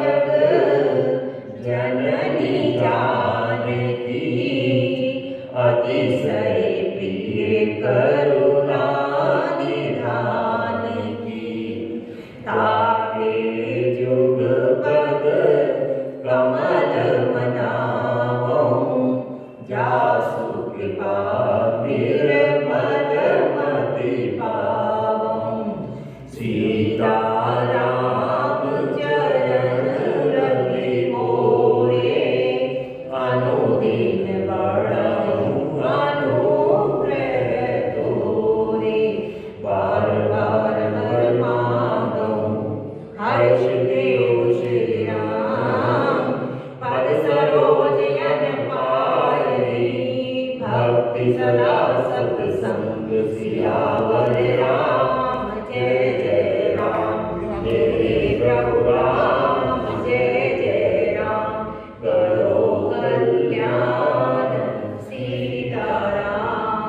जग जननी जानकी, अतिशय प्रिय करुणा निधान की। ताके जुग पद कमल मनावऊं, जासु कृपा निर्मल मति पावऊं। सीता राम चरण रवि मोरे, अनुदिन बढ़ऊं अनुग्रह तोरे। बार बार वर मांगऊं हर्ष देव श्री राम, पद सरोज यन पायी। भक्ति सदा सत्संग सियावर राम, जय जय राम। जय प्रभु राम, जय जय राम। करो कल्याण सीताराम।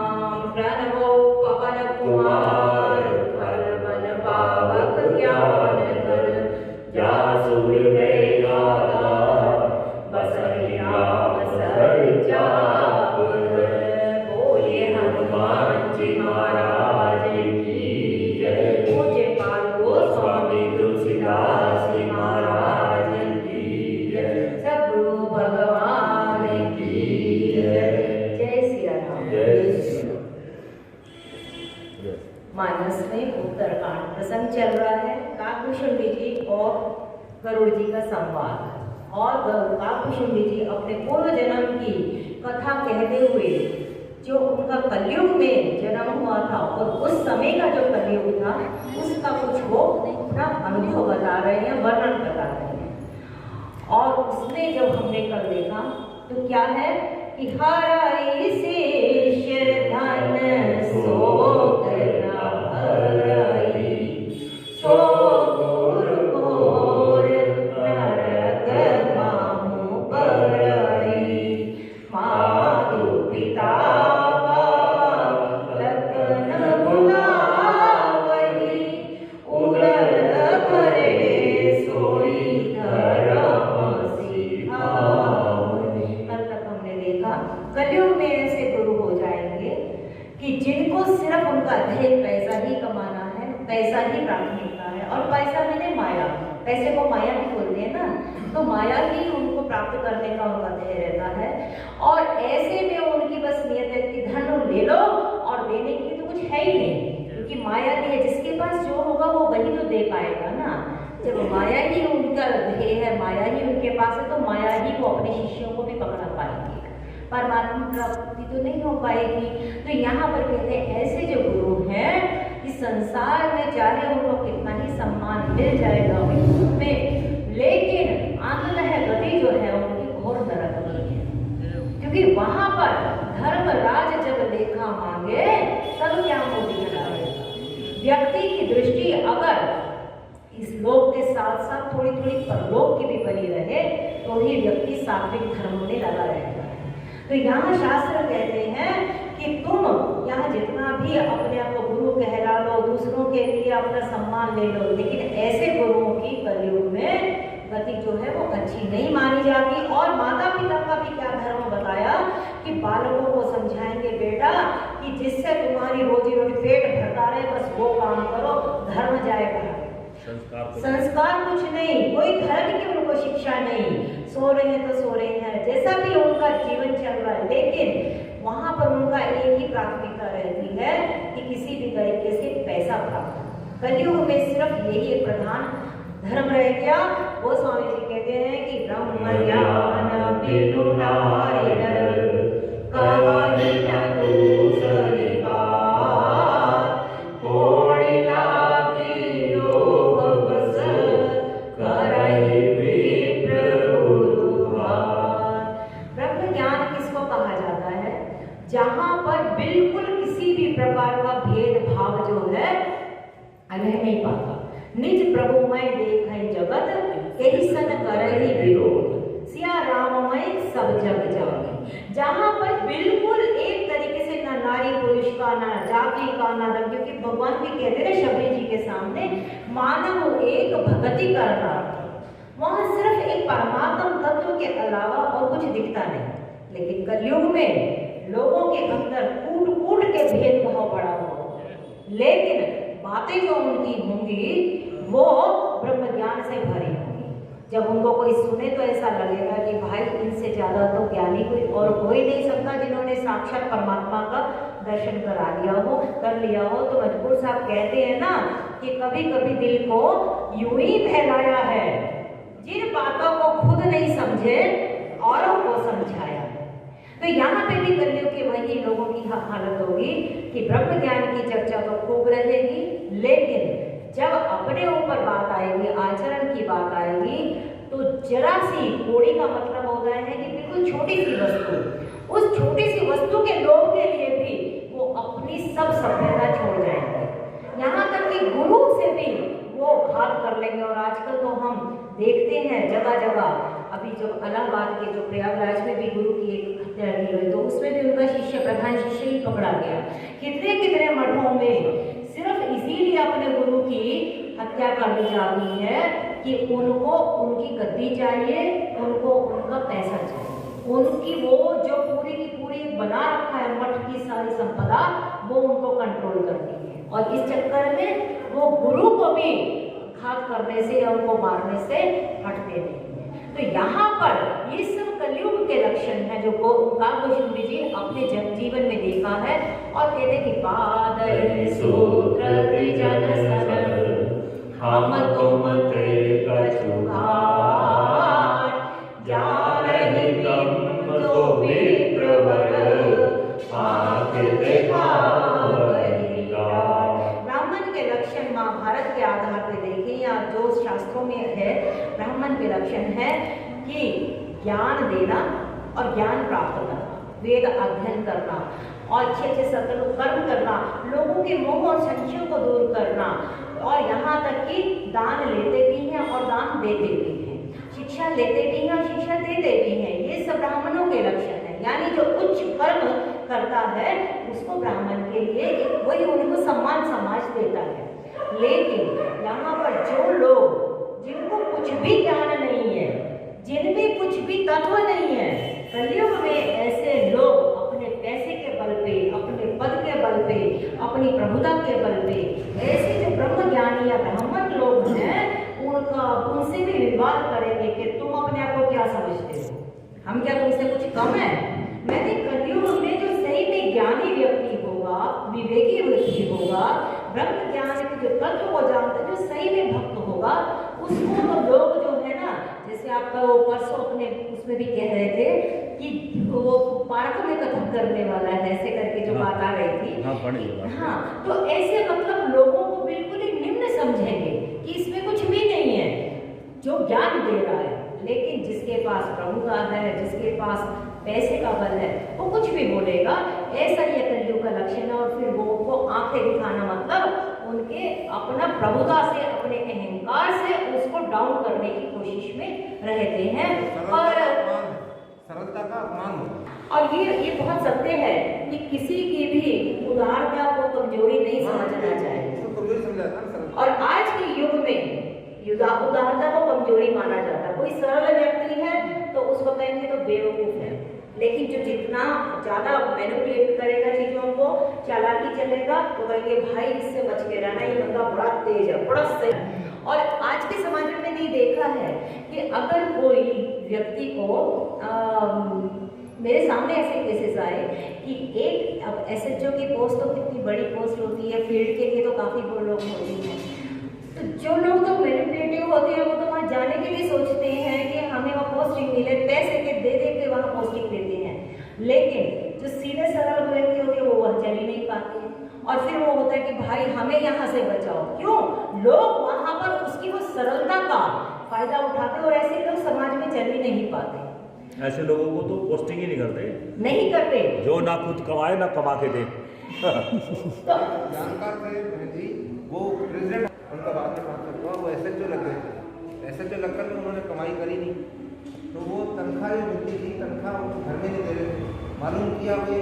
प्रणवो पवन कुमार, फल मन पावक ज्ञान कर। जासु हृदय गाथा, बसहि राम सहज चापर। बोले हनुमान जी महाराज की जय। पूज्य पाल गोस्वामी तुलसीदास जी महाराज की जय। सद्गुरु भगवान की जय। जय सिया राम। जय सिया। मानस में उत्तरकांड प्रसंग चल रहा है। काकभूषुंडी जी और गरुड़ जी का संवाद, और काकभूषुंडी जी अपने पूर्व जन्म की कथा कहते हुए जो उनका कलयुग में जन्म हुआ था और उस समय का जो कलयुग था उसका कुछ वो अपना अनुभव बता रहे हैं, वर्णन बता रहे हैं। और उसमें जब हमने कल देखा तो क्या है कि हराई शेष धन सोत न हराई, सो घोर घोर नरक माहु बराई। मातु पिता बालक न बुलावई, उदर भरे सोई धर्म सिखावई। कल तक हमने देखा कलयुग में ऐसे गुरु हो जाएंगे कि जिनको सिर्फ उनका ध्येय पैसा ही कमाना है, पैसा ही प्राथमिकता है। और पैसा मैंने माया, पैसे को माया भी बोलते हैं ना, तो माया ही उनको प्राप्त करने का उनका ध्येय रहता है। और ऐसे में उनकी बस नियत है कि धन ले लो और देने की तो कुछ है ही नहीं, क्योंकि माया की है। जिसके पास जो होगा वो वही तो दे पाएगा ना। जब माया ही उनका ध्येय है, माया ही उनके पास है, तो माया ही वो अपने शिष्यों को भी पकड़ा पाएंगे, परमात्मा प्राप्ति तो नहीं हो पाएगी। तो यहाँ पर कहते हैं ऐसे जो गुरु हैं कि संसार में चाहे उनको कितना ही सम्मान मिल जाएगा में, लेकिन अंततः गति जो है उनकी घोर नरक की है। क्योंकि वहां पर धर्मराज जब लेखा मांगे तब क्या मोदी कराएगा। व्यक्ति की दृष्टि अगर इस लोक के साथ साथ थोड़ी थोड़ी परलोक की भी बनी रहे तो ही व्यक्ति सात्विक धर्म में लगा रहेगा। तो यहाँ शास्त्र कहते हैं कि तुम यहाँ जितना भी अपने आप को गुरु कहला लो, दूसरों के लिए अपना सम्मान ले लो, लेकिन ऐसे गुरुओं की कलयुग में गति जो है वो अच्छी नहीं मानी जाती। और माता पिता का भी क्या धर्म बताया कि बालकों को समझाएंगे बेटा कि जिससे तुम्हारी रोजी रोटी पेट भरता रहे बस वो काम करो, धर्म जाएगा। संस्कार कुछ नहीं, कोई धर्म की उनको शिक्षा नहीं। सो रहे हैं तो सो रहे हैं, जैसा भी उनका जीवन चल रहा है, लेकिन वहां पर उनका एक ही प्राथमिकता रहती है कि किसी भी तरीके से पैसा प्राप्त। कलयुग में सिर्फ यही एक प्रधान धर्म रह गया। वो स्वामी जी कहते हैं कि ब्रह्म ज्ञान बिनु नारियर, कहानी न दूसरी बात। कोड़ी लागी लोभ बस, करहि विप्र गुरुभार। ब्रह्म ज्ञान किसको कहा जाता है? जहां पर बिल्कुल किसी भी प्रकार का भेदभाव जो है रह नहीं पाता। निज प्रभु मैं देखै जगत, यही सन करहि विरोध। सिया राममय सब जग जाने। जहां पर बिल्कुल एक तरीके से ना नारी पुरुष का, ना जाति का, ना धर्म, क्योंकि भगवान भी कहते हैं शबरी जी के सामने मानव एक भगति करना। वहां सिर्फ के अलावा और कुछ दिखता नहीं। लेकिन कलयुग में लोगों के अंदर कूट कूट के भेदभाव बढ़ा हो, लेकिन बातें जो उनकी होंगी वो ब्रह्म ज्ञान से भरी होंगी। जब उनको कोई सुने तो ऐसा लगेगा कि भाई इनसे ज्यादा तो ज्ञानी कोई और हो ही नहीं सकता, जिन्होंने साक्षात परमात्मा का दर्शन करा लिया हो, कर लिया हो। तो मजबूर साहब कहते हैं ना कि कभी कभी दिल को यूं ही बहलाया है, जिन बातों को खुद नहीं समझे औरों को समझाया। तो यहाँ पे भी कलयुग के वही लोगों की हालत होगी कि ब्रह्म ज्ञान की चर्चा तो खूब रहेगी, लेकिन जब अपने ऊपर बात आएगी, आचरण की बात आएगी, तो जरा सी कोड़ी का मतलब होता है कि बिल्कुल छोटी सी वस्तु, उस छोटी सी वस्तु के लोभ के लिए भी वो अपनी सब सभ्यता छोड़ जाएंगे, यहाँ तक कि गुरु से भी वो घात कर लेंगे। और आजकल तो हम देखते हैं जगह जगह, अभी जब इलाहाबाद के जो प्रयागराज में भी गुरु की एक हत्या की गई, तो उसमें भी उनका शिष्य, प्रधान शिष्य ही पकड़ा गया। कितने कितने मठों में सिर्फ इसीलिए अपने गुरु की हत्या कर दी जाती है कि उनको उनकी गद्दी चाहिए, उनको उनका पैसा चाहिए, उनकी वो जो पूरी की पूरी बना रखा है मठ की सारी संपदा, वो उनको कंट्रोल करती है। और इस चक्कर में वो गुरु को भी घात करने से या उनको मारने से हटते नहीं। तो यहाँ पर ये सब कलयुग के लक्षण हैं जो काकभूषण जी अपने जीवन में देखा है। और कहते कि बादल सूत्र जन सरल हम तुम ते कछु घाट, जानहि ब्रह्म तो विप्रवर आँख दिखावहि गाट। ब्राह्मण के लक्षण महाभारत के आधार पर देखें या जो शास्त्रों में है, ब्राह्मण के लक्षण है कि ज्ञान देना और ज्ञान प्राप्त करना, वेद अध्ययन करना और अच्छे अच्छे सत्कर्म कर्म करना, लोगों के मोह और संशयों को दूर करना, और यहाँ तक कि दान लेते भी हैं और दान देते भी हैं, शिक्षा लेते भी हैं और शिक्षा देते भी हैं। ये सब ब्राह्मणों के लक्षण हैं। यानी जो उच्च कर्म करता है उसको ब्राह्मण के लिए वही उनको सम्मान समाज देता है। लेकिन यहाँ पर जो लोग जिनको कुछ भी ज्ञान नहीं है, जिनमें कुछ भी तत्व नहीं है, कलयुग में ऐसे लोग अपने पैसे के बल पे, अपने पद के बल पे, अपनी प्रभुता के बल पे, ऐसे जो ब्रह्म ज्ञानी या ब्राह्मण लोग हैं उनसे भी विवाद करेंगे कि तुम अपने आप को क्या समझते हो, हम क्या तुमसे कुछ कम है। मैंने कलयुग में जो सही में ज्ञानी व्यक्ति होगा, विवेकी व्यक्ति होगा, ब्रह्म ज्ञान के जो तत्व को जानता है, जो सही में भक्त होगा, उसको तो लोग जो है ना, जैसे आपका वो परसों अपने उसमें भी कह रहे थे कि वो पार्क में कथन करने वाला है, ऐसे करके जो बात आ रही थी। हाँ, तो ऐसे मतलब लोगों को बिल्कुल ही निम्न समझेंगे कि इसमें कुछ भी नहीं है जो ज्ञान दे रहा है। लेकिन जिसके पास प्रभुता है, जिसके पास पैसे का बल है, वो कुछ भी बोलेगा। ऐसा ही कलयुग का लक्षण है। और फिर वो आंखें दिखाना मतलब उनके अपना प्रभुता से, अपने अहंकार से उसको डाउन करने की कोशिश में रहते हैं। और सरलता का अपमान। और ये बहुत सत्य है कि किसी की भी उदारता को कमजोरी नहीं समझना चाहिए। और आज के युग में उदारता को कमजोरी माना जाता है। कोई सरल व्यक्ति है तो उसको कहेंगे तो बेवकूफ है, लेकिन जो जितना ज्यादा मैनिपुलेट करेगा चीजों को, चालाकी चलेगा, तो कहेंगे भाई इससे बच के रहना, ये बंदा बड़ा तेज है, बड़ा सही। और आज के समाज में मैंने देखा है कि अगर कोई व्यक्ति को मेरे सामने ऐसे केसेस आए कि एक अब एसएचओ की पोस्ट तो कितनी बड़ी पोस्ट होती है, फील्ड के लिए तो काफी वो लोग होते हैं। तो जो लोग तो मैनिपुलेटिव होते हैं वो तो वहाँ जाने के लिए सोचते हैं कि हमें वहाँ पोस्टिंग मिले, पैसे के दे के वहाँ पोस्टिंग देते हैं। लेकिन जो सीधे सरल व्यक्ति होते हैं वो वहाँ चल ही नहीं पाते हैं। और फिर वो होता है कि भाई हमें यहाँ से बचाओ। क्यों? लोग वहाँ पर उसकी वो सरलता का फायदा उठाते और ऐसे लोग समाज में चल ही नहीं पाते। ऐसे लोगों को तो पोस्टिंग ही नहीं करते जो ना खुद कमाए ना कमा के दे। तो जानकार थे जी, वो प्रेसिडेंट उनका बाद में बात हुआ, वो एसएचओ लग गए थे। एसएचओ लगकर भी उन्होंने कमाई करी नहीं, तो वो तनख्वाह जो मिलती थी, तनख्वाह घर में नहीं दे रहे थे। मालूम किया वो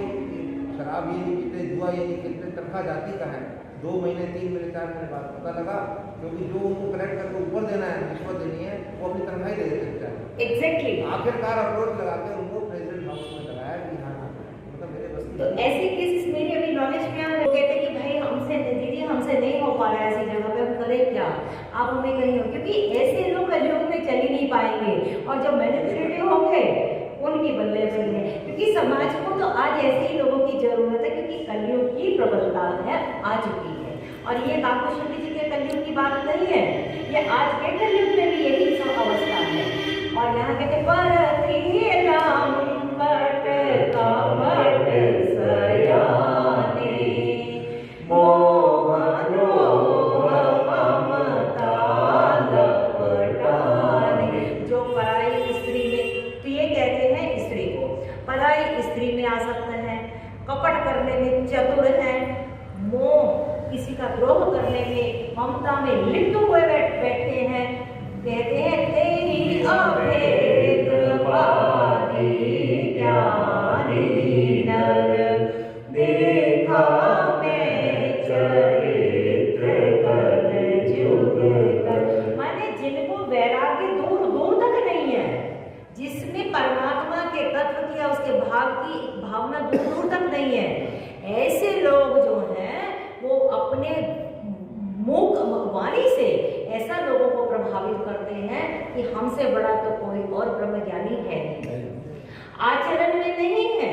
शराब ये नहीं पीते, जुआ ये नहीं खेलते, तनख्वाह जाती कहाँ है। 2 महीने 3 महीने 4 महीने बाद पता लगा, क्योंकि जो उनको कलेक्ट करके ऊपर देना है, रिश्वत देनी है, वो अपनी तनख्वाही दे देते हैं। एग्जैक्टली। आखिरकार अप्रोच लगाते उनको प्रेसिडेंट हाउस में लगाया कि हाँ मतलब मेरे बस तो ऐसे केसेस मेरे अभी नॉलेज में आ रहे, वो कहते हैं कि भाई हमसे दीदी हमसे नहीं हो पा रहा है ऐसी जगह पे, हम करें क्या, आप हमें कहीं हो, क्योंकि ऐसे लोग कलयुग में चल ही नहीं पाएंगे और जब मैनिपुलेटिव होंगे उनकी बल्ले बल्ले, क्योंकि समाज को तो आज ऐसे ही लोगों की जरूरत है, क्योंकि कलयुग की प्रबलता है आ चुकी है। और ये काकू शर्मा जी के कलयुग की बात नहीं है, ये आज के कलयुग में भी यही सब अवस्था है। और यहाँ कहते पर राम पट कपट सयाने मोह द्रोह ममता लपटाने। जो पराई स्त्री में, तो ये कहते हैं स्त्री को पराई स्त्री में आसक्त है, कपट करने में चतुर है, मोह किसी का द्रोह करने में ममता में लिप्त हुए बैठे हैं। कहते हैं तेरी अभेद बानी ज्ञानी नर देखा मैं चरित्र कर जुग कर। माने जिनको वैराग्य दूर दूर तक नहीं है, जिसमें परमात्मा के तत्व की या उसके भाव की भावना दूर दूर तक नहीं है, ऐसे लोग जो हैं वो अपने मुख वाणी से ऐसा लोगों को प्रभावित करते हैं कि हमसे बड़ा तो कोई और ब्रह्मज्ञानी है नहीं। आचरण में नहीं है,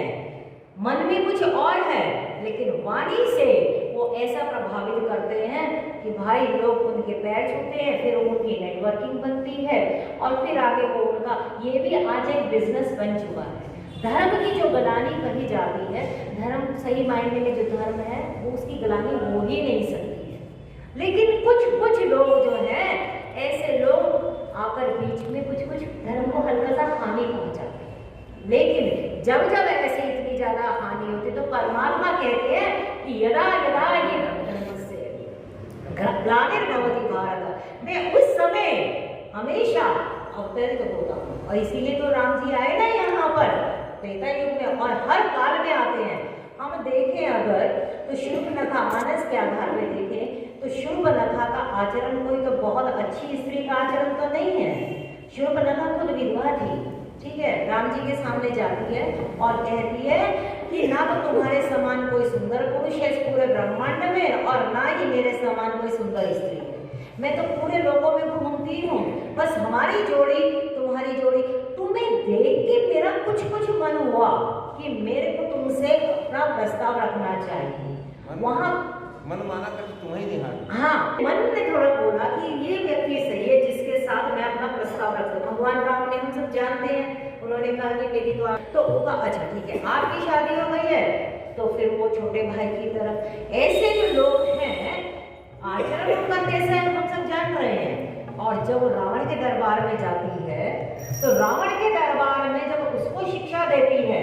मन में कुछ और है, लेकिन वाणी से वो ऐसा प्रभावित करते हैं कि भाई लोग उनके पैर छूते हैं, फिर उनकी नेटवर्किंग बनती है और फिर आगे वो उनका, ये भी आज एक बिजनेस बन चुका है। धर्म की जो गलानी कही जाती है, धर्म सही मायने में जो धर्म है वो उसकी गलानी हो ही नहीं सकती है, लेकिन कुछ लोग जो हैं ऐसे लोग आकर बीच में कुछ धर्म को हल्का सा हानि पहुंचाते हैं। लेकिन जब ऐसे इतनी ज्यादा हानि होती तो परमात्मा कहते हैं कि यदा यदा ये धर्मस्य ग्लानिर्भवति भारत, मैं उस समय हमेशा अवतरित होता हूँ। और इसीलिए तो राम जी आए ना यहाँ पर त्रेता युग में, और हर काल में आते हैं। हम देखें अगर तो शूर्पणखा मानस के आधार पर देखें तो शूर्पणखा का आचरण कोई तो बहुत अच्छी स्त्री का आचरण तो नहीं है। शूर्पणखा खुद विधवा थी, ठीक है, राम जी के सामने जाती है और कहती है कि ना तो तुम्हारे समान कोई सुंदर पुरुष है इस पूरे ब्रह्मांड में और ना ही मेरे समान कोई सुंदर स्त्री है। मैं तो पूरे लोगों में घूमती हूँ, बस हमारी जोड़ी तुम्हारी जोड़ी, तुम्हें देख के मेरा कुछ मन हुआ कि मेरे को तुमसे अपना प्रस्ताव रखना चाहिए। वहाँ मन माना कर तुम्हें नहीं हार। हाँ, मन ने थोड़ा बोला कि ये व्यक्ति सही है जिसके साथ मैं अपना प्रस्ताव रख सकता हूँ। भगवान राम ने हम सब जानते हैं, उन्होंने कहा कि मेरी तो होगा, अच्छा ठीक है आपकी शादी हो गई है, तो फिर वो छोटे भाई की तरफ। ऐसे जो लोग हैं आचरण उनका कैसा है हम सब जान रहे हैं। और जब रावण के दरबार में जाती है तो रावण के दरबार में जब उसको शिक्षा देती है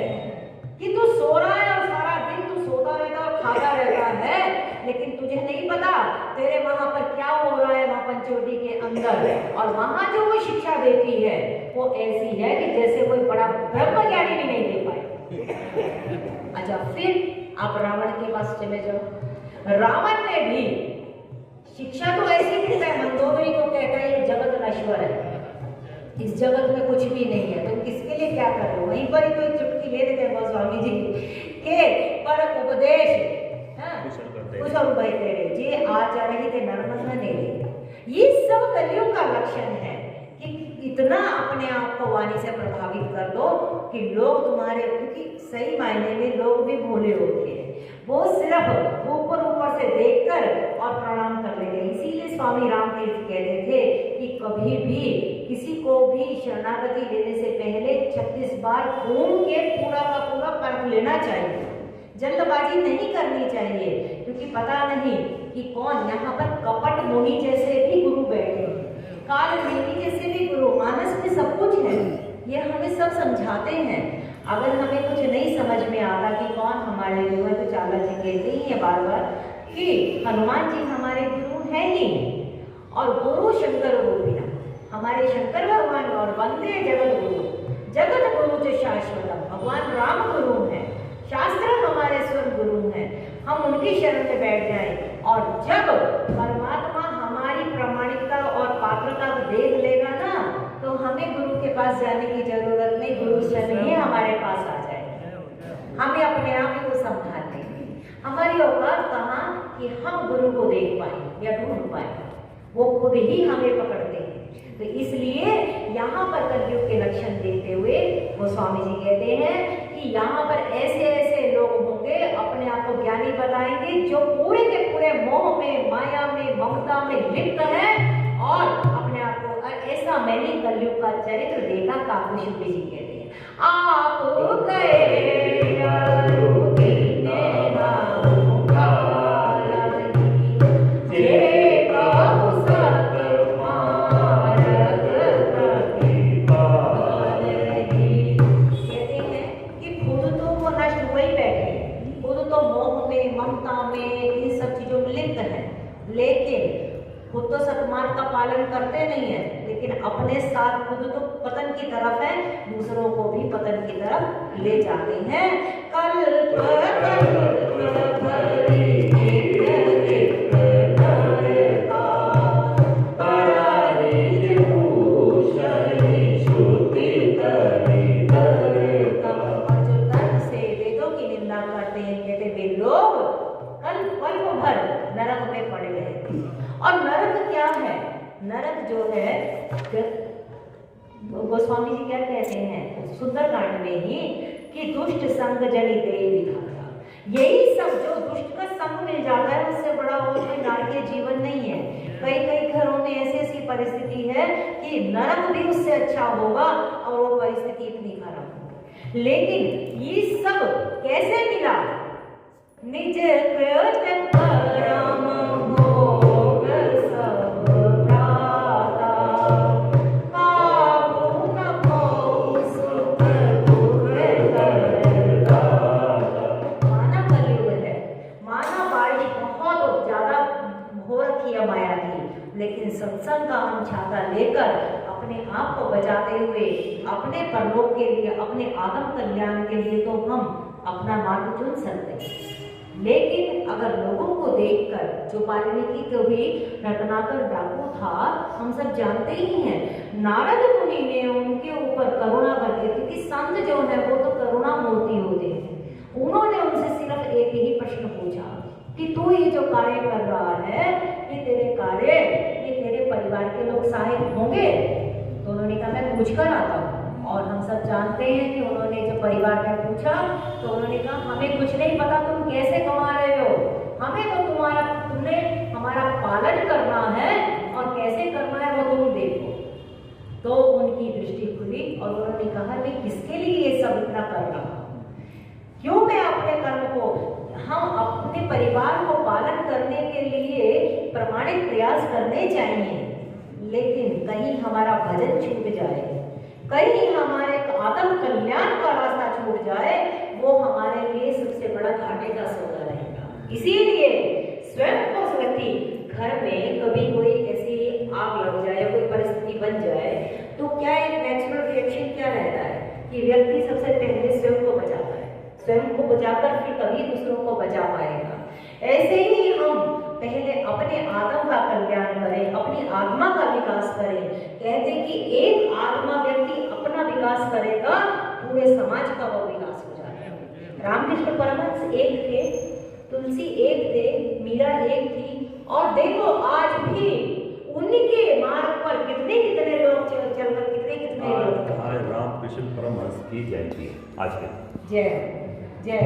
कि तू सो रहा है और सारा दिन तू सोता रहता और खाता रहता है, लेकिन तुझे नहीं पता तेरे वहां पर क्या हो रहा है वहां पंचवटी के अंदर। और वहां जो वो शिक्षा देती है वो ऐसी है कि जैसे कोई बड़ा ब्रह्मज्ञानी भी नहीं दे पाए। अच्छा, फिर आप रावण के पास चले जाओ। रावण ने भी शिक्षा तो ऐसी देता है, मंदोदरी को कहता है ये जगत नश्वर है, इस जगत में कुछ भी नहीं है, तुम किसके लिए क्या कर रहे हो। वहीं पर ही तो एक चुटकी ले देते हैं गोस्वामी जी के पर उपदेश कुशल भाई तेरे जे आचरण थे नर्मदा ने। ये सब कलियुग का लक्षण है कि इतना अपने आप को वाणी से प्रभावित कर दो कि लोग तुम्हारे, क्योंकि सही मायने में लोग भी भोले होते हैं, वो सिर्फ ऊपर से देखकर और प्रणाम कर लेते हैं। इसीलिए स्वामी रामतीर्थ कहते थे कि कभी भी किसी को भी शरणागति लेने से पहले 36 बार घूम के पूरा का पूरा परख लेना चाहिए, जल्दबाजी नहीं करनी चाहिए, क्योंकि पता नहीं कि कौन यहाँ पर कपट मुनि जैसे भी गुरु बैठे हैं, काल नेमी जैसे भी गुरु, मानस में सब कुछ है, ये हमें सब समझाते हैं। अगर हमें कुछ नहीं समझ में आता कि कौन हमारे गुरु है, तो चाला जी कहते ही है बार बार कि हनुमान जी हमारे गुरु हैं ही, और गुरु शंकर रूपिणा, हमारे शंकर भगवान और वंदे जगत गुरु जो शाश्वत भगवान राम गुरु हैं, शास्त्र हमारे स्वर गुरु हैं, हम उनकी शरण में बैठ जाएं। और जब परमात्मा हमारी प्रामाणिकता और पात्रता को देख लेगा ना, तो हमें गुरु के पास जाने की जरूरत नहीं, गुरु स्वयं ही हमारे पास आ जाए, हमें अपने आप ही को संभाल लेंगे। हमारी औकात कहाँ कि हम गुरु को देख पाए या ढूंढ पाए, वो खुद ही हमें पकड़ते हैं। तो इसलिए यहाँ पर कलयुग के लक्षण देते हुए वो स्वामी जी कहते हैं कि यहाँ पर ऐसे ऐसे लोग होंगे अपने आप को ज्ञानी बताएंगे जो पूरे के पूरे मोह में, माया में, ममता में लिप्त है और अपने आप को ऐसा मैंने कलयुग का चरित्र देखा। काकू शुक्ल जी कहते हैं आप लेकिन खुद तो सतमार्ग का पालन करते नहीं है, लेकिन अपने साथ खुद तो पतन की तरफ है, दूसरों को भी पतन की तरफ ले जाते हैं। नरक में पड़े रहे। और नरक क्या है? नरक जो है गोस्वामी जी क्या कहते हैं सुंदरकांड में ही कि दुष्ट संग जनि देह विधाता। यही सब जो दुष्ट का संग मिल जाता है उससे बड़ा और कोई नारकीय जीवन नहीं है। कई कई घरों में ऐसी ऐसी परिस्थिति है कि नरक भी उससे अच्छा होगा और वो परिस्थिति इतनी खराब होगी। लेकिन ये सब कैसे मिला? निज कृत परम भोग सब प्राता, काबू न को सुख दुख करदाता। माना कलयुग है, माना बारिश बहुत ज्यादा हो रखी है माया की, लेकिन सत्संग का हम छाता लेकर अपने आप को बचाते हुए अपने परलोक के लिए, अपने आत्म कल्याण के लिए तो हम अपना मार्ग चुन सकते हैं। लेकिन अगर लोगों को देखकर, जो वाल्मीकि को भी रत्नाकर डाकू था, हम सब जानते ही हैं, नारद मुनि ने उनके ऊपर करुणा करके, क्योंकि संत जो है वो तो करुणा मूर्ति होते हैं, उन्होंने उनसे सिर्फ एक ही प्रश्न पूछा कि तू ये जो कार्य कर रहा है, ये तेरे कार्य, ये तेरे परिवार के लोग सहायक होंगे? तो उन्होंने कहा मैं पूछ कर आता हूँ। और हम सब जानते हैं कि उन्होंने जब परिवार में पूछा तो उन्होंने कहा हमें कुछ नहीं पता तुम कैसे कमा रहे हो, हमें तो तुमने हमारा पालन करना है और कैसे करना है वो तुम देखो। तो उनकी दृष्टि खुली और उन्होंने कहा मैं किसके लिए ये सब इतना कर रहा हूँ, क्यों मैं अपने कर्म को, हम अपने परिवार को पालन करने के लिए प्रामाणिक प्रयास करने चाहिए, लेकिन कहीं हमारा भजन छूट जाए, कहीं हमारे आत्म कल्याण का रास्ता छूट जाए, वो हमारे लिए सबसे बड़ा घाटे का सौदा रहेगा। इसीलिए स्वयं को व्यक्ति घर में कभी कोई ऐसी आग लग जाए, कोई परिस्थिति बन जाए, तो क्या एक नेचुरल रिएक्शन क्या रहता है कि व्यक्ति सबसे पहले स्वयं को बचाता है, स्वयं को बचाकर फिर तभी दूसरों को बचा पाएगा। ऐसे ही हम पहले अपने आत्म का कल्याण करें, अपनी आत्मा का विकास करें। कहते कि एक आत्मा व्यक्ति अपना विकास करेगा, पूरे समाज का वो विकास हो जाएगा। रामकृष्ण परमहंस एक थे, तुलसी एक थे, मीरा एक थी, और देखो आज भी उनके मार्ग पर कितने कितने लोग चल कर कितने लोग। रामकृष्ण परमहंस की जयंती है आज के। जय जय।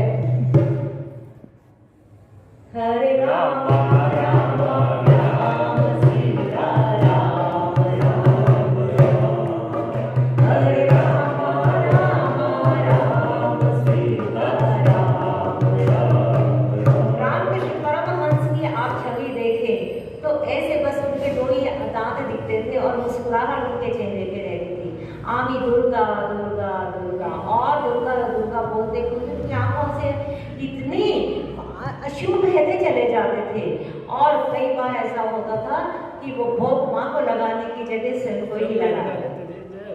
हरे राम राम राम सीता राम राम राम, हरे राम राम राम सीता राम राम राम। रामकृष्ण परमहंस की आप छवि देखें तो ऐसे बस उनके दो ही दांत दिखते थे और मुस्कुराहट उनके चेहरे पे रहती थी। आमी दुर्गा दुर्गा दुर्गा, और दुर्गा दुर्गा बोलते उनकी आंखों से इतनी अशुभ रहते चले जाते थे। और कई बार ऐसा होता था कि वो भोग माँ को लगाने की जगह स्वयं को ही लगा,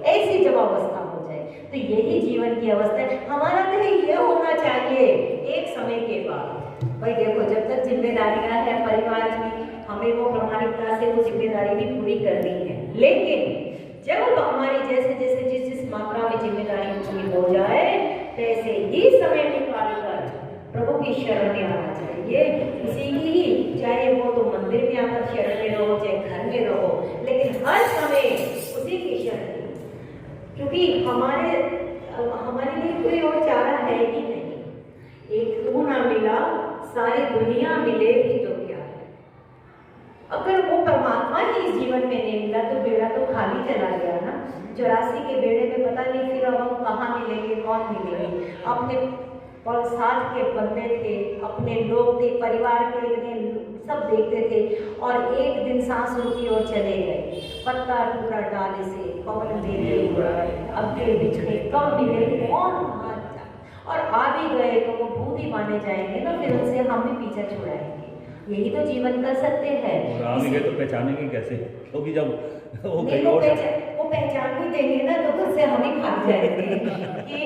ऐसी जब अवस्था हो जाए। तो यही जीवन की अवस्था है। हमारा तो ये होना चाहिए एक समय के बाद। भाई देखो, जब तक जिम्मेदारियां हैं परिवार की, हमें वो प्रामाणिकता से वो जिम्मेदारी भी पूरी करनी है। लेकिन जब हमारी जैसे जैसे जिस वैसे ही समय निकाल कर प्रभु की शरण में आना चाहिए। उसी की ही, चाहे वो तो मंदिर में आकर शरण में रहो, चाहे घर में रहो, लेकिन हर समय उसी की शरण में, क्योंकि हमारे लिए कोई और चारा है ही नहीं। एक तू ना मिला, सारी दुनिया मिले भी तो क्या है। अगर वो परमात्मा ही इस जीवन में नहीं मिला तो बेड़ा तो खाली चला गया ना। 84 के बेड़े में पता नहीं फिर अब हम कहाँ मिलेंगे, कौन मिलेंगे। अपने और साथ के बंदे थे, अपने लोग थे, परिवार के इतने सब देखते थे, और एक दिन सांस रुकी और चले गए। पत्ता टूटा डाले से पवन मेरे उड़ाए, अब के बिछड़े कब मिले कौन कहाँ जा। और आ भी गए तो वो भूत ही माने जाएंगे ना, फिर उनसे हम भी पीछा छुड़ाएंगे। यही तो जीवन का सत्य है। आ भी गए तो पहचानेंगे कैसे? तो भी जब वो नहीं, वो पहचान भी देंगे ना तो फिर से हम ही भाग जाएंगे कि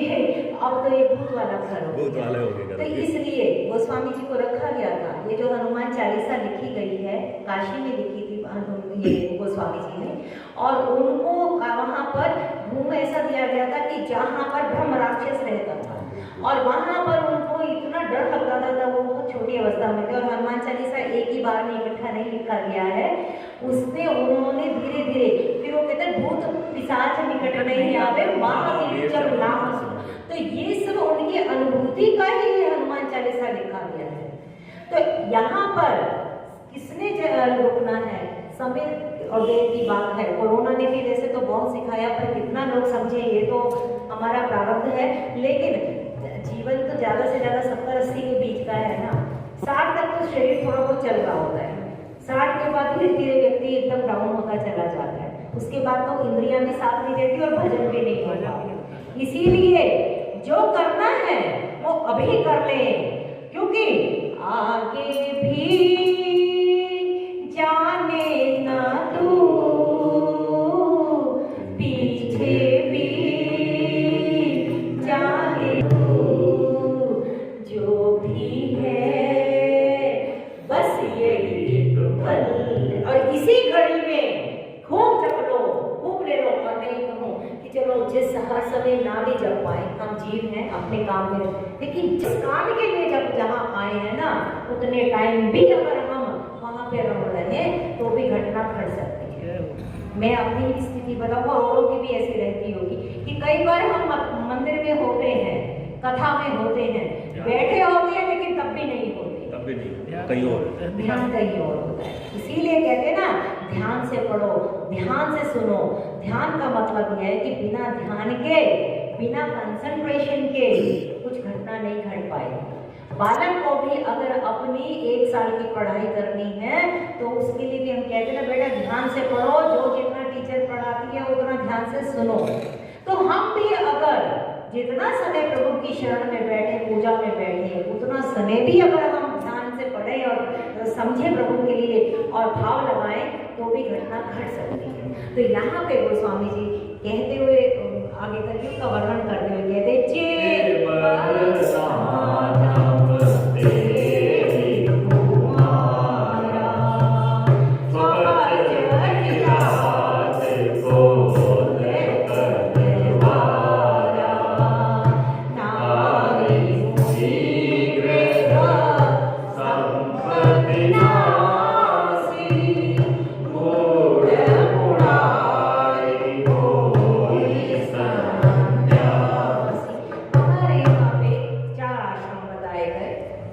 अब तो ये भूत वाला घर हो गया। तो इसलिए गोस्वामी जी को रखा गया था। ये जो हनुमान चालीसा लिखी गई है, काशी में लिखी थी ये गोस्वामी जी ने, और उनको वहाँ पर रूम ऐसा दिया गया था कि जहाँ पर ब्रह्म राक्षस रहता था, और वहाँ पर उनको इतना डर लगता था, वो बहुत छोटी अवस्था में थे। और हनुमान चालीसा एक ही बार में इकट्ठा नहीं लिखा गया है, उसमें उन्होंने धीरे धीरे, फिर वो कहते हैं भूत पिशाच निकट नहीं आवे वहाँ जब नाम, तो ये सब उनकी अनुभूति का ही हनुमान चालीसा लिखा गया है। तो यहाँ पर किसने रोकना है? समय और देर की बात है। कोरोना ने भी वैसे तो बहुत सिखाया, पर कितना लोग समझे ये तो हमारा प्रारब्ध है। लेकिन जीवन तो ज़्यादा से ज़्यादा 70-80 के बीच का है ना। 60 तक तो शरीर थोड़ा बहुत चल रहा होता है, 60 के बाद धीरे धीरे व्यक्ति एकदम डाउन होता चला जाता है। उसके बाद तो इंद्रियां भी साथ नहीं देती और भजन भी नहीं होता। इसीलिए जो करना है वो अभी कर ले, क्योंकि आगे भी जाने ना तू, पीछे भी जाने तू, जो भी है बस यही तो पल। और इसी घड़ी में खूब जप लो, खूब ले लो। और मैं ये कहूँ कि चलो जिस हर समय ना भी जप पाए, हम जीव हैं अपने काम में, लेकिन जिस काम के लिए जब जहाँ आए हैं ना, उतने टाइम भी अगर हम वहाँ पे रह रहे तो भी घटना घट सकती है। मैं अपनी ही स्थिति बताऊँ, औरों की भी ऐसी रहती होगी कि कई बार हम मंदिर में होते हैं, कथा में होते हैं, बैठे होते हैं, लेकिन तब भी नहीं होते, तब भी नहीं, कहीं और ध्यान कहीं और होता है। इसीलिए कहते हैं ना, ध्यान से पढ़ो, ध्यान से सुनो। ध्यान का मतलब यह है कि बिना ध्यान के, बिना कंसंट्रेशन के कुछ घटना नहीं घट पाएगी। बालक को भी अगर अपनी 1 साल की पढ़ाई करनी है तो उसके लिए भी हम कहते हैं ना, बेटा ध्यान से पढ़ो, जो जितना टीचर पढ़ाती है उतना ध्यान से सुनो। तो हम भी अगर जितना समय प्रभु की शरण में बैठे, पूजा में बैठे, उतना समय भी अगर हम ध्यान से पढ़े और समझे प्रभु के लिए और भाव लगाएं तो भी घटना घट सकती है। तो यहाँ पे गोस्वामी जी कहते हुए, आगे कलयुग का वर्णन करते हुए कहते,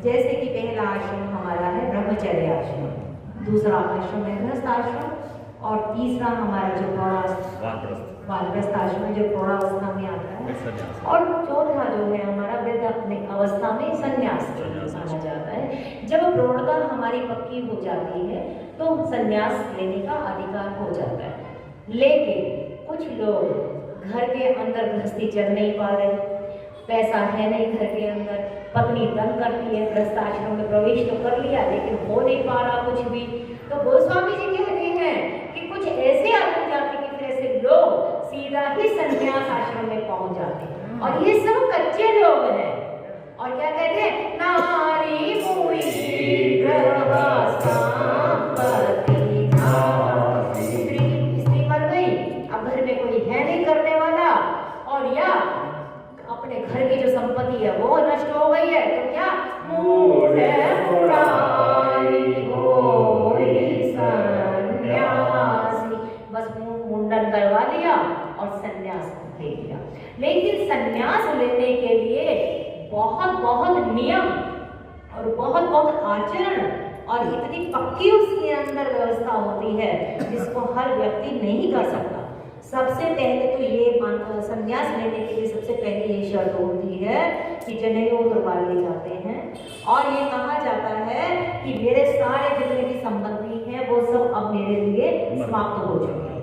जैसे कि पहला आश्रम हमारा है ब्रह्मचर्य आश्रम, दूसरा आश्रम है गृहस्थ आश्रम, और तीसरा हमारा जो वानप्रस्थ आश्रम जो प्रौढ़ावस्था में आता है, और चौथा जो है हमारा वृद्ध अवस्था में संन्यास माना जाता है। जब प्रौढ़ता हमारी पक्की हो जाती है तो संन्यास लेने का अधिकार हो जाता है। लेकिन कुछ लोग घर के अंदर गृहस्थी चल नहीं पा रहे, पैसा है नहीं घर के अंदर, पत्नी तंग करती है, गृहस्थ आश्रम में प्रवेश तो कर लिया लेकिन हो नहीं पा रहा कुछ भी, तो गोस्वामी जी कहते हैं कि कुछ ऐसे आदमी जाति के फिर ऐसे लोग सीधा ही संन्यास आश्रम में पहुंच जाते हैं, और ये सब कच्चे लोग हैं। और क्या कहते हैं, नारी मुई स्त्री मर गई, अब घर में कोई है नहीं करने वाला, और या अपने घर की जो संपत्ति ले लिया। लेकिन संन्यास लेने के लिए बहुत बहुत नियम और बहुत बहुत आचरण और इतनी पक्की उसके अंदर व्यवस्था होती है जिसको हर व्यक्ति नहीं कर सकता। सबसे पहले तो ये संन्यास लेने के लिए सबसे पहले ये शर्त होती है कि जनेऊ करवा लिए जाते हैं और ये कहा जाता है कि मेरे सारे जितने भी संबंधी हैं वो सब अब मेरे लिए समाप्त हो चुके हैं।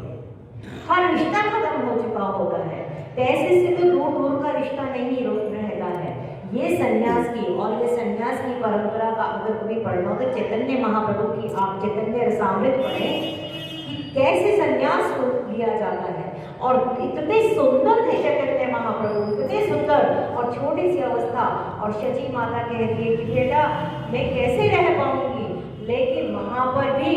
हर रिश्ता खत्म हो चुका होता है। पैसे से तो दूर दूर का रिश्ता नहीं रहता है। ये संन्यास की और ये संन्यास की परंपरा का अगर कभी पढ़ना हो तो चैतन्य महाप्रभु की आप चैतन्य रसामृत पढ़ें कि कैसे संन्यास लिया जाता है। और इतने सुंदर थे चैतन्य महाप्रभु, इतने सुंदर और छोटी सी अवस्था। और शची माता कहती है कि बेटा मैं कैसे रह पाऊंगी, लेकिन वहां पर भी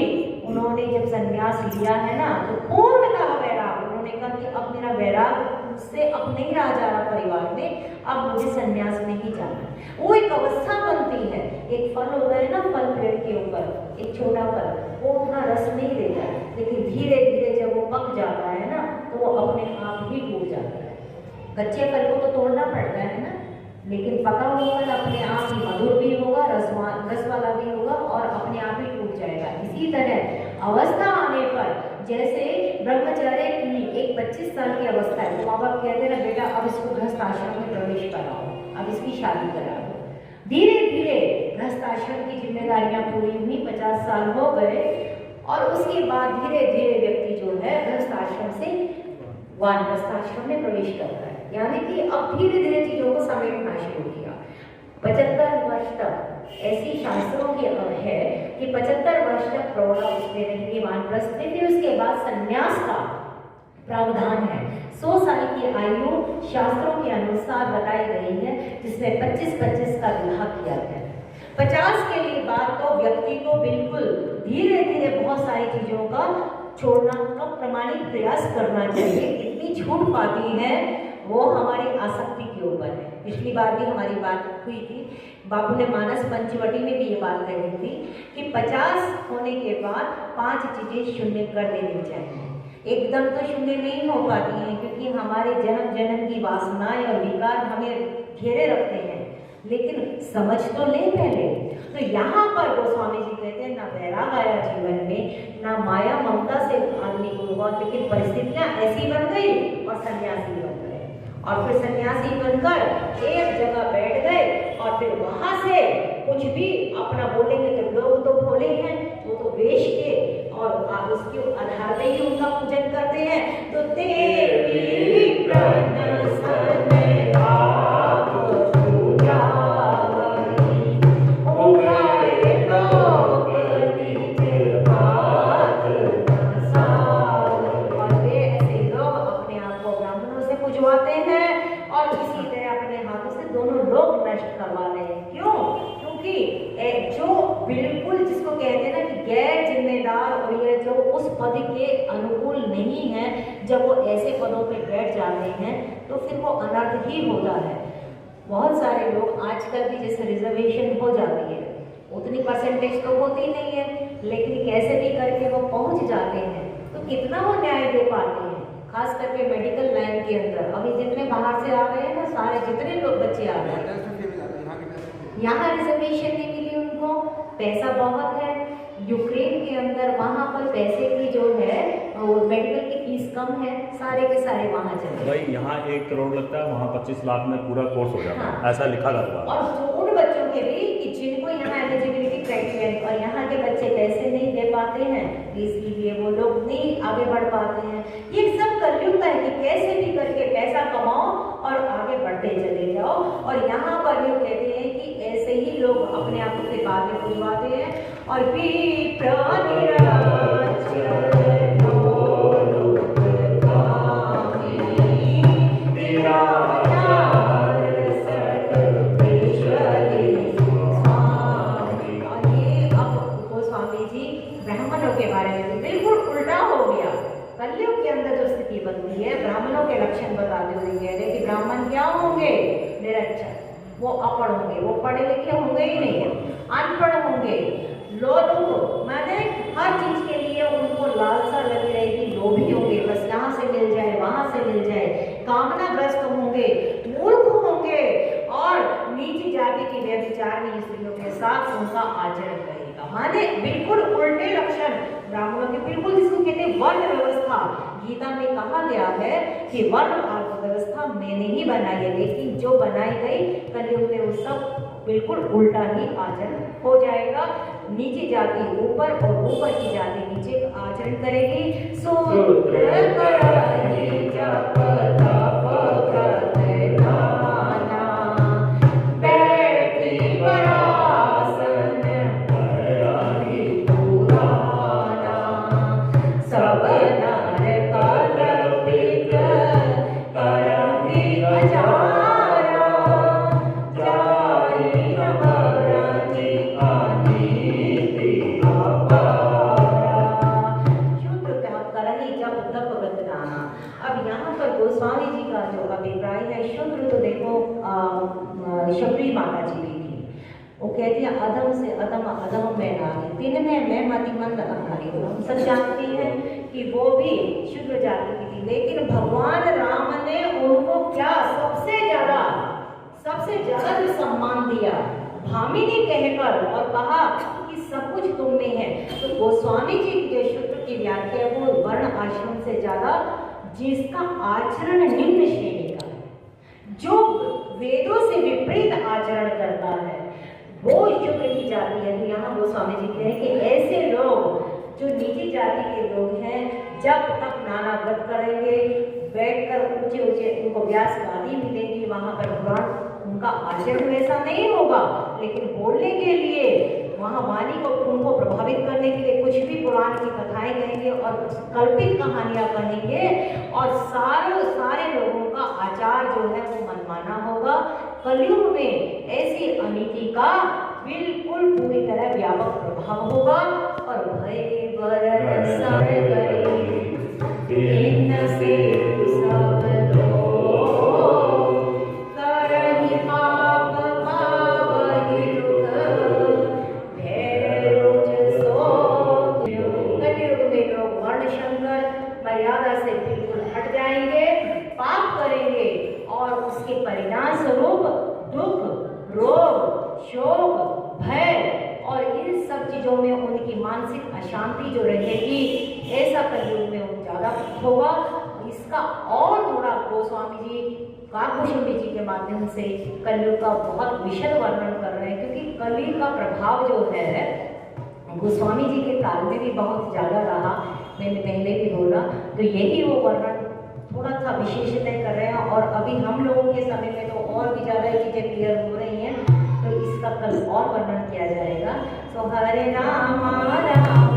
उन्होंने जब संन्यास लिया है ना तो पूर्णतः वैराग, उन्होंने कहा कि अब मेरा वैराग से अब नहीं रहा जा रहा परिवार में, अब मुझे संन्यास में ही जाना है। वो एक अवस्था बनती है। एक फल होता है ना, फल पेड़ के ऊपर, एक छोटा फल, वो उतना रस नहीं देता है, लेकिन धीरे धीरे जब वो पक जाता है ना तो वो अपने आप ही टूट जाता है। कच्चे फल को तो तोड़ना पड़ता है ना, लेकिन पका हुआ फल अपने आप ही मधुर भी होगा, रस वाला भी होगा और अपने आप ही टूट जाएगा। इसी तरह अवस्था आने पर, जैसे ब्रह्मचर्य की एक 25 साल की अवस्था है तो माँ बाप कहते हैं ना बेटा अब इसको गृहस्थ आश्रम में प्रवेश कराओ, अब इसकी शादी करा दो। धीरे धीरे गृहस्थ आश्रम की जिम्मेदारियां पूरी हुई, 50 साल हो गए और उसके बाद धीरे धीरे व्यक्ति जो है गृहस्थ आश्रम से वानप्रस्थ आश्रम में प्रवेश करता है। यानी कि अब धीरे धीरे चीजों को समेटना शुरू किया। 75 वर्ष तक ऐसी शास्त्रों की है कि 75 वर्ष तक प्रौढ़ा उसमें रहेंगे वानप्रस्थ में। फिर उसके बाद संन्यास का प्रावधान है। 100 साल की आयु शास्त्रों के अनुसार बताई गई है, जिसमें 25-25 का विवाह किया गया है। 50 के लिए बाद तो व्यक्ति को बिल्कुल धीरे धीरे बहुत सारी चीजों का छोड़ना का प्रमाणिक प्रयास करना चाहिए। कितनी छूट पाती है वो हमारी आसक्ति के ऊपर है। पिछली बार भी हमारी बात हुई थी, बाबू ने मानस पंचवटी में भी ये बात कही थी कि 50 होने के बाद 5 चीजें शून्य कर देनी चाहिए। एकदम तो शून्य नहीं हो पाती हैं क्योंकि हमारे जन्म जन्म की वासनाएं और विकार हमें घेरे रखते हैं, लेकिन समझ तो ले पहले। तो यहाँ पर गोस्वामी जी कहते हैं ना वैराग आया जीवन में, ना माया ममता से आदमी को हुआ, लेकिन परिस्थितियां ऐसी बन गई और सन्यासी बन गए। और फिर सन्यासी बनकर एक जगह बैठ गए और फिर वहां से कुछ भी अपना बोलेंगे तो लोग तो भोले हैं, वो तो वेश के और आप उसके आधार पे ही उनका पूजन करते हैं। तो तेरी प्रण सने आप पूजा पुजवाते हैं और इसी तरह अपने हाथों से दोनों लोग नष्ट करवा रहे हैं। क्यों? क्योंकि जो बिल्कुल जिसको कहते हैं ना कि गैर जिम्मेदार और ये जो उस पद के अनुकूल नहीं है, जब वो ऐसे पदों पे बैठ जाते हैं तो फिर वो अनर्थ ही होता है। बहुत सारे लोग आजकल भी जैसे रिजर्वेशन हो जाती है, उतनी परसेंटेज तो होती नहीं है, लेकिन कैसे भी करके वो पहुंच जाते हैं तो कितना वो न्याय दे पाते हैं। खास करके मेडिकल लाइन के अंदर अभी जितने बाहर से आ रहे हैं ना, सारे जितने लोग बच्चे आ रहे हैं, यहाँ रिजर्वेशन नहीं मिली उनको, पैसा बहुत है। यूक्रेन के अंदर वहाँ पर पैसे की जो है वो मेडिकल की फीस कम है, सारे के सारे वहाँ चले। भाई यहाँ 1 करोड़ लगता है, वहाँ 25 लाख में पूरा कोर्स हो जाता है। हाँ। ऐसा लिखा था। और उन बच्चों के भी कि जिनको यहाँ एलिजिबिलिटी क्राइटेरिया और यहाँ के बच्चे पैसे नहीं दे पाते हैं, इसके लिए वो लोग नहीं आगे बढ़ पाते हैं। ये सब कलयुग है कि कैसे भी करके पैसा कमाओ और आगे बढ़ते चले जाओ। और यहाँ पर ये कहते हैं कि ऐसे ही लोग अपने आप को बाद में बुझवाते हैं और ब्राह्मणों के बारे में बिल्कुल उल्टा हो गया। कलयुग के अंदर जो स्थिति बनती है, ब्राह्मणों के लक्षण बताते हुए कह रहे कि ब्राह्मण क्या होंगे? निरक्षर, वो अपढ़ होंगे, वो पढ़े लिखे होंगे ही नहीं, अनपढ़ होंगे। लोलुप माने हर चीज के लिए उनको लालसा लगी रहेगी, लोभी होंगे, बस यहाँ से मिल जाए वहां से मिल जाए, कामनाग्रस्त होंगे, मूर्ख होंगे और नीची जाति की व्यभिचारिणी स्त्रियों के साथ उनका आचरण करेगा। माने बिल्कुल उल्टे लक्षण ब्राह्मणों के, बिल्कुल जिसको कहते हैं वर्ण व्यवस्था। गीता में कहा गया है कि वर्ण और व्यवस्था मैंने ही बनाई है, लेकिन जो बनाई गई कलयुग में वो सब बिल्कुल उल्टा ही आचरण हो जाएगा। नीची जाति ऊपर और ऊपर की जाति नीचे आचरण करेगी। सूत्र करहि जप तप व्रत नाना, बैठी परासन पढ़हि पुराना, सब नर कल्पित करहि अजारा, गोस्वामी जी का जो अभिप्राय है, शूद्र तो देखो शबरी माता जी भी थी, वो कहती है अधम से अधम अधम में नारी, तीन में मैं मतिमंद अनारी। हम सब जानते हैं कि वो भी शूद्र जाति की थी, लेकिन भगवान राम ने उनको क्या सबसे ज्यादा जो सम्मान दिया, भामिनी कहकर, और कहा कि सब कुछ तुम में है। तो गोस्वामी जी की जो शूद्र की व्याख्या है वो वर्ण आश्रम से ज्यादा जिसका आचरण निम्न श्रेणी का है, जो वेदों से विपरीत आचरण करता है, वो शूद्र की जाति है। तो यहाँ गोस्वामी जी कह रहे हैं कि ऐसे लोग जो नीची जाति के लोग हैं, जब तक नाना व्रत करेंगे, बैठकर ऊंचे ऊंचे उनको व्यास गादी मिलेगी, वहां पर पुराण उनका आचरण वैसा नहीं होगा, लेकिन बोलने के लिए वहाँ वाणी को उनको प्रभावित करने के लिए कुछ भी पुराण की कथाएं कहेंगे और कल्पित कहानियां कहेंगे, और सारे लोगों का आचार जो है वो मनमाना होगा। कलयुग में ऐसी अनीति का बिल्कुल पूरी तरह व्यापक प्रभाव होगा। और भय वरण से सब लोग करहि पाप पावहि रुख, कलयुग में लोग वर्ण संकर मर्यादा से बिल्कुल हट जाएंगे, पाप करेंगे, और उसके परिणाम स्वरूप दुख, रोग, शोक, भय और इन सब चीजों में उनकी मानसिक अशांति जो रहेगी, ऐसा कलयुग में ज्यादा होगा। इसका और थोड़ा गोस्वामी जी काकभूषणी जी के माध्यम से कलयुग का बहुत विशद वर्णन कर रहे हैं, क्योंकि कलि का प्रभाव जो है गोस्वामी जी के काल में भी बहुत ज्यादा रहा, मैंने पहले भी बोला। तो यही वो वर्णन थोड़ा सा विशेषतः कर रहे हैं, और अभी हम लोगों के समय में तो और भी ज्यादा चीजें क्लियर हो रही हैं, तो इसका कल और वर्णन किया जाएगा। तो हरे राम राम